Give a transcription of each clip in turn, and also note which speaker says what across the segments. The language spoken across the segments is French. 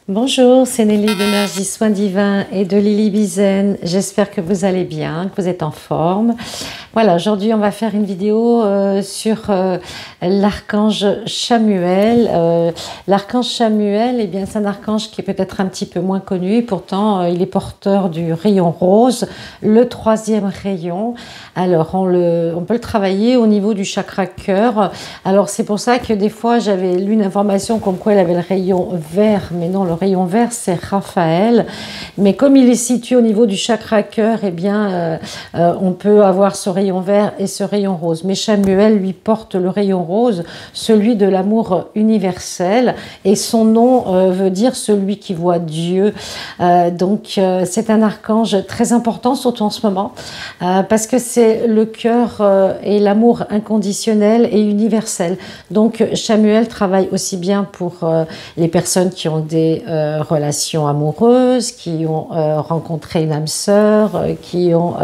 Speaker 1: Bonjour, c'est Nelly d'Énergie Soins Divins et de Lily Bizen. J'espère que vous allez bien, que vous êtes en forme. Voilà, aujourd'hui on va faire une vidéo sur l'archange Chamuel. L'archange Chamuel, eh bien, c'est un archange qui est peut-être un petit peu moins connu et pourtant il est porteur du rayon rose, le troisième rayon. Alors on peut le travailler au niveau du chakra cœur. Alors c'est pour ça que des fois j'avais lu une information comme quoi il avait le rayon vert, mais non, le rayon vert c'est Raphaël. Mais comme il est situé au niveau du chakra cœur, eh bien on peut avoir ce rayon vert et ce rayon rose. Mais Chamuel lui porte le rayon rose, celui de l'amour universel, et son nom veut dire celui qui voit Dieu. Donc c'est un archange très important, surtout en ce moment, parce que c'est le cœur et l'amour inconditionnel et universel. Donc Chamuel travaille aussi bien pour les personnes qui ont des relations amoureuses, qui ont rencontré une âme sœur, qui ont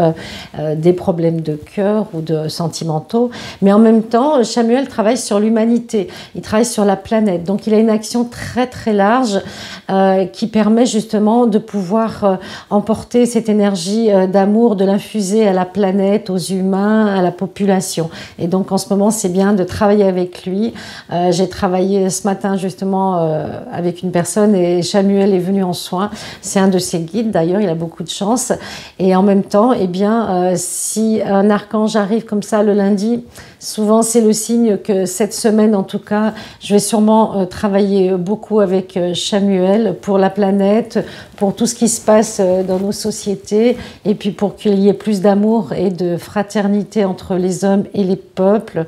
Speaker 1: des problèmes de cœur ou de sentimentaux, mais en même temps Chamuel travaille sur l'humanité, il travaille sur la planète, donc il a une action très très large qui permet justement de pouvoir emporter cette énergie d'amour, de l'infuser à la planète, aux humains, à la population. Et donc en ce moment c'est bien de travailler avec lui. J'ai travaillé ce matin justement avec une personne et Chamuel est venu en soins, c'est un de ses guides d'ailleurs, il a beaucoup de chance. Et en même temps, eh bien, si un archange arrive comme ça le lundi, souvent c'est le signe que cette semaine en tout cas, je vais sûrement travailler beaucoup avec Chamuel pour la planète, pour tout ce qui se passe dans nos sociétés et puis pour qu'il y ait plus d'amour et de fraternité entre les hommes et les peuples.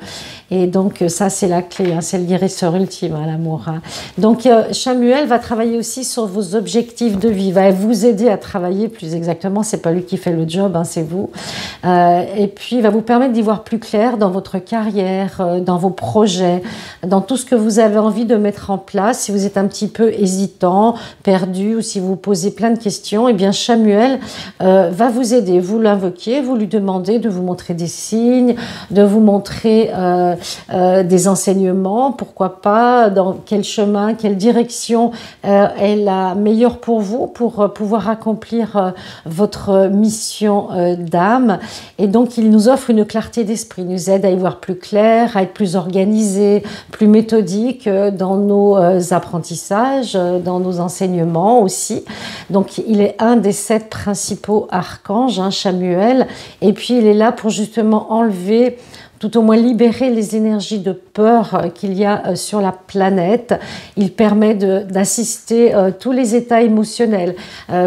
Speaker 1: Et donc ça c'est la clé, hein, c'est le guérisseur ultime, hein, l'amour. Hein. Donc Chamuel va travailler aussi sur vos objectifs de vie, va vous aider à travailler plus exactement, c'est pas lui qui fait le job, hein, c'est vous. Et puis il va vous permettre d'y voir plus clair dans votre carrière, dans vos projets, dans tout ce que vous avez envie de mettre en place. Si vous êtes un petit peu hésitant, perdu ou si vous vous posez plein de questions, eh bien Chamuel va vous aider. Vous l'invoquez, vous lui demandez de vous montrer des signes, de vous montrer des enseignements, pourquoi pas, dans quel chemin, quelle direction est la meilleure pour vous pour pouvoir accomplir votre mission d'âme. Et donc il nous offre une clarté d'esprit, il nous aide à y voir plus clair, à être plus organisé, plus méthodique dans nos apprentissages, dans nos enseignements aussi. Donc il est un des 7 principaux archanges, hein, Chamuel, et puis il est là pour justement enlever, tout au moins libérer les énergies de peur qu'il y a sur la planète. Il permet d'assister tous les états émotionnels.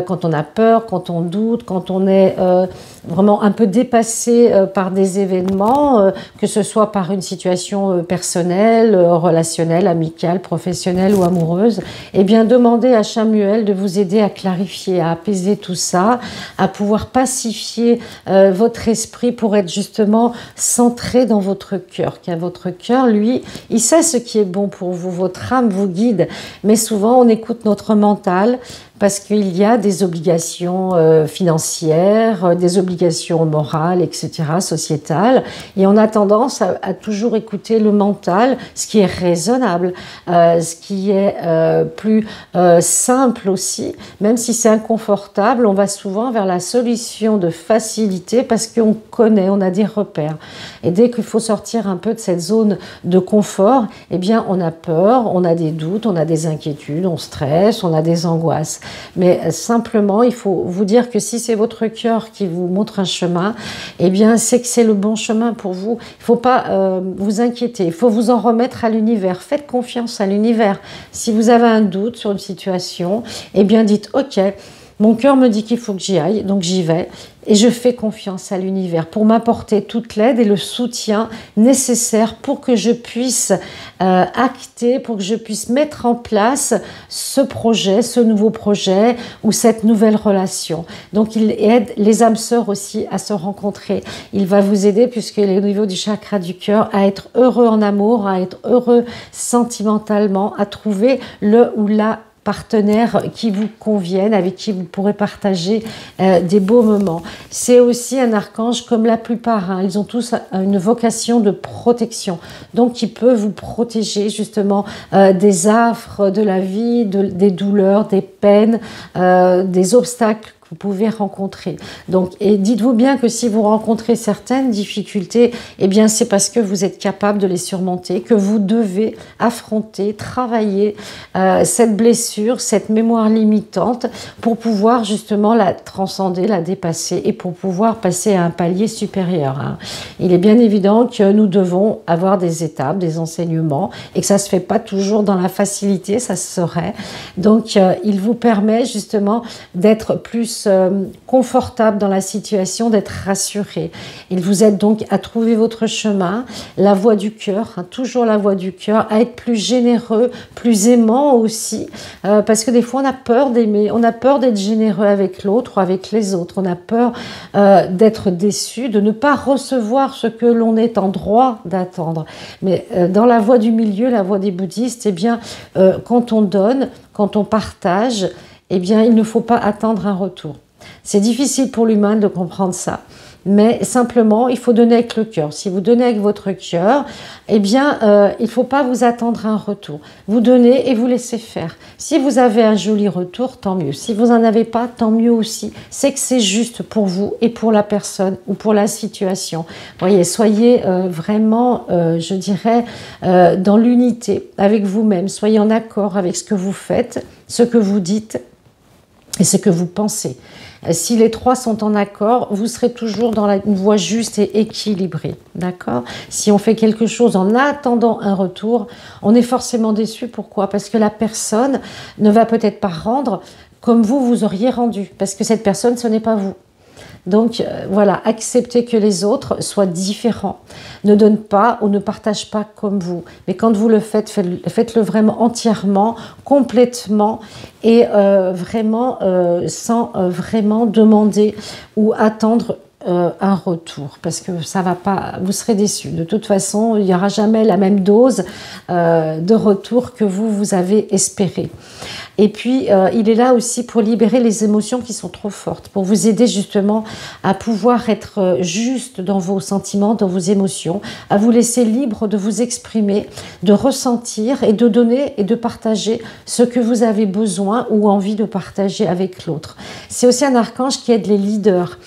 Speaker 1: Quand on a peur, quand on doute, quand on est vraiment un peu dépassé par des événements, que ce soit par une situation personnelle, relationnelle, amicale, professionnelle ou amoureuse, eh bien demandez à Chamuel de vous aider à clarifier, à apaiser tout ça, à pouvoir pacifier votre esprit pour être justement centré dans votre cœur, car votre cœur, lui, il sait ce qui est bon pour vous, votre âme vous guide, mais souvent on écoute notre mental parce qu'il y a des obligations financières, des obligations morales, etc., sociétales, et on a tendance à toujours écouter le mental, ce qui est raisonnable, ce qui est plus simple aussi, même si c'est inconfortable, on va souvent vers la solution de facilité parce qu'on connaît, on a des repères. Et dès qu'il faut sortir un peu de cette zone de confort, eh bien on a peur, on a des doutes, on a des inquiétudes, on stresse, on a des angoisses. Mais simplement, il faut vous dire que si c'est votre cœur qui vous montre un chemin, eh bien c'est que c'est le bon chemin pour vous. Il ne faut pas vous inquiéter, il faut vous en remettre à l'univers. Faites confiance à l'univers. Si vous avez un doute sur une situation, eh bien dites « Ok, mon cœur me dit qu'il faut que j'y aille, donc j'y vais. » Et je fais confiance à l'univers pour m'apporter toute l'aide et le soutien nécessaire pour que je puisse acter, pour que je puisse mettre en place ce projet, ce nouveau projet ou cette nouvelle relation. Donc il aide les âmes sœurs aussi à se rencontrer. Il va vous aider puisqu'il est au niveau du chakra du cœur à être heureux en amour, à être heureux sentimentalement, à trouver le ou la partenaires qui vous conviennent, avec qui vous pourrez partager des beaux moments. C'est aussi un archange comme la plupart, hein, ils ont tous une vocation de protection, donc il peut vous protéger justement des affres de la vie, des douleurs, des peines, des obstacles que vous pouvez rencontrer. Donc, et dites-vous bien que si vous rencontrez certaines difficultés, eh bien c'est parce que vous êtes capable de les surmonter, que vous devez affronter, travailler cette blessure, cette mémoire limitante pour pouvoir justement la transcender, la dépasser et pour pouvoir passer à un palier supérieur, hein. Il est bien évident que nous devons avoir des étapes, des enseignements et que ça ne se fait pas toujours dans la facilité, ça se saurait. Donc il vous permet justement d'être plus confortable dans la situation, d'être rassuré. Il vous aide donc à trouver votre chemin, la voie du cœur, hein, toujours la voie du cœur, à être plus généreux, plus aimant aussi, parce que des fois on a peur d'aimer, on a peur d'être généreux avec l'autre ou avec les autres, on a peur d'être déçu, de ne pas recevoir ce que l'on est en droit d'attendre. Mais dans la voie du milieu, la voie des bouddhistes, eh bien, quand on donne, quand on partage, eh bien, il ne faut pas attendre un retour. C'est difficile pour l'humain de comprendre ça, mais simplement, il faut donner avec le cœur. Si vous donnez avec votre cœur, eh bien, il ne faut pas vous attendre un retour. Vous donnez et vous laissez faire. Si vous avez un joli retour, tant mieux. Si vous n'en avez pas, tant mieux aussi. C'est que c'est juste pour vous et pour la personne ou pour la situation. Voyez, soyez vraiment, je dirais, dans l'unité avec vous-même. Soyez en accord avec ce que vous faites, ce que vous dites et ce que vous pensez. Si les trois sont en accord, vous serez toujours dans une voie juste et équilibrée. D'accord? Si on fait quelque chose en attendant un retour, on est forcément déçu. Pourquoi? Parce que la personne ne va peut-être pas rendre comme vous auriez rendu. Parce que cette personne, ce n'est pas vous. Donc voilà, acceptez que les autres soient différents, ne donnent pas ou ne partagent pas comme vous. Mais quand vous le faites, faites-le vraiment entièrement, complètement et vraiment sans vraiment demander ou attendre un retour, parce que ça va pas, vous serez déçus. De toute façon, il n'y aura jamais la même dose de retour que vous avez espéré. Et puis, il est là aussi pour libérer les émotions qui sont trop fortes, pour vous aider justement à pouvoir être juste dans vos sentiments, dans vos émotions, à vous laisser libre de vous exprimer, de ressentir et de donner et de partager ce que vous avez besoin ou envie de partager avec l'autre. C'est aussi un archange qui aide les leaders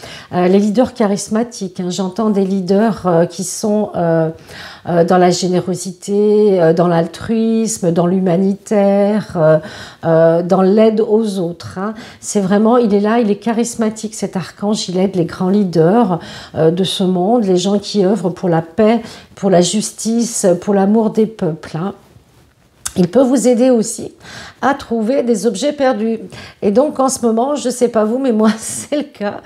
Speaker 1: charismatiques, hein. J'entends des leaders qui sont dans la générosité, dans l'altruisme, dans l'humanitaire, dans l'aide aux autres, hein. C'est vraiment, il est là, il est charismatique cet archange, il aide les grands leaders de ce monde, les gens qui œuvrent pour la paix, pour la justice, pour l'amour des peuples, hein. Il peut vous aider aussi à trouver des objets perdus. Et donc, en ce moment, je ne sais pas vous, mais moi, c'est le cas.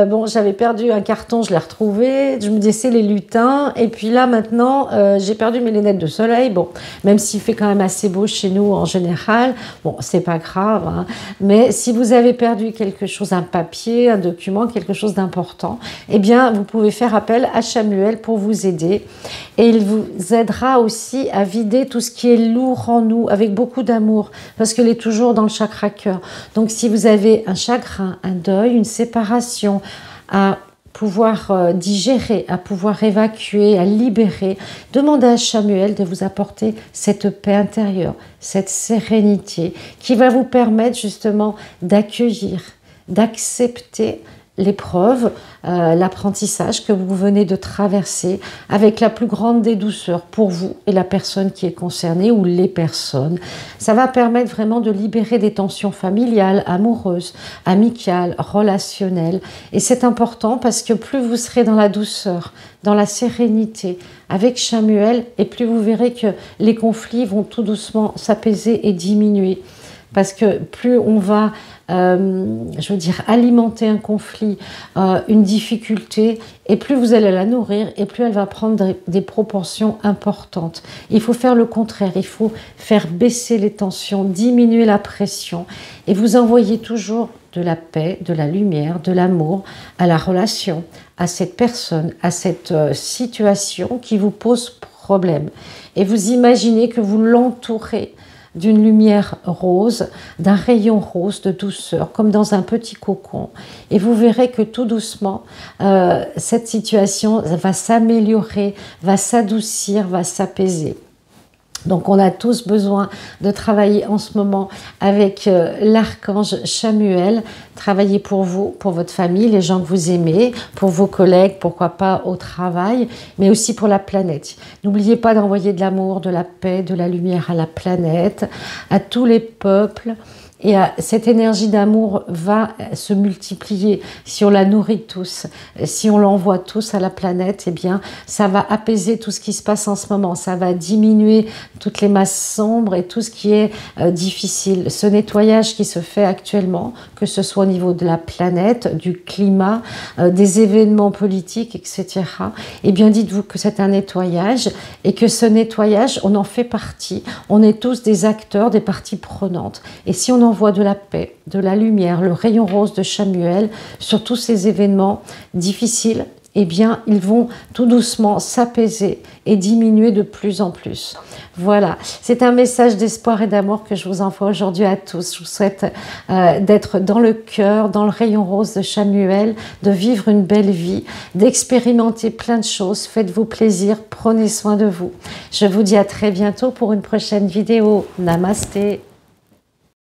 Speaker 1: Bon, j'avais perdu un carton, je l'ai retrouvé. Je me disais, c'est les lutins. Et puis là, maintenant, j'ai perdu mes lunettes de soleil. Bon, même s'il fait quand même assez beau chez nous en général, bon, c'est pas grave, hein. Mais si vous avez perdu quelque chose, un papier, un document, quelque chose d'important, eh bien, vous pouvez faire appel à Chamuel pour vous aider. Et il vous aidera aussi à vider tout ce qui est lourd en nous, avec beaucoup d'amour, parce qu'il est toujours dans le chakra cœur. Donc si vous avez un chagrin, un deuil, une séparation à pouvoir digérer, à pouvoir évacuer, à libérer, demandez à Chamuel de vous apporter cette paix intérieure, cette sérénité qui va vous permettre justement d'accueillir, d'accepter l'épreuve, l'apprentissage que vous venez de traverser avec la plus grande des douceurs pour vous et la personne qui est concernée ou les personnes. Ça va permettre vraiment de libérer des tensions familiales, amoureuses, amicales, relationnelles. Et c'est important parce que plus vous serez dans la douceur, dans la sérénité avec Chamuel, et plus vous verrez que les conflits vont tout doucement s'apaiser et diminuer. Parce que plus on va, je veux dire, alimenter un conflit, une difficulté, et plus vous allez la nourrir, et plus elle va prendre des proportions importantes. Il faut faire le contraire, il faut faire baisser les tensions, diminuer la pression, et vous envoyer toujours de la paix, de la lumière, de l'amour à la relation, à cette personne, à cette situation qui vous pose problème. Et vous imaginez que vous l'entourez d'une lumière rose, d'un rayon rose de douceur, comme dans un petit cocon. Et vous verrez que tout doucement, cette situation va s'améliorer, va s'adoucir, va s'apaiser. Donc on a tous besoin de travailler en ce moment avec l'archange Chamuel, travailler pour vous, pour votre famille, les gens que vous aimez, pour vos collègues, pourquoi pas au travail, mais aussi pour la planète. N'oubliez pas d'envoyer de l'amour, de la paix, de la lumière à la planète, à tous les peuples. Et cette énergie d'amour va se multiplier si on la nourrit tous, si on l'envoie tous à la planète, eh bien, ça va apaiser tout ce qui se passe en ce moment. Ça va diminuer toutes les masses sombres et tout ce qui est difficile. Ce nettoyage qui se fait actuellement, que ce soit au niveau de la planète, du climat, des événements politiques, etc. Eh bien, dites-vous que c'est un nettoyage et que ce nettoyage, on en fait partie. On est tous des acteurs, des parties prenantes. Et si on envoie de la paix, de la lumière, le rayon rose de Chamuel sur tous ces événements difficiles, eh bien, ils vont tout doucement s'apaiser et diminuer de plus en plus. Voilà, c'est un message d'espoir et d'amour que je vous envoie aujourd'hui à tous. Je vous souhaite d'être dans le cœur, dans le rayon rose de Chamuel, de vivre une belle vie, d'expérimenter plein de choses. Faites-vous plaisir, prenez soin de vous. Je vous dis à très bientôt pour une prochaine vidéo. Namasté.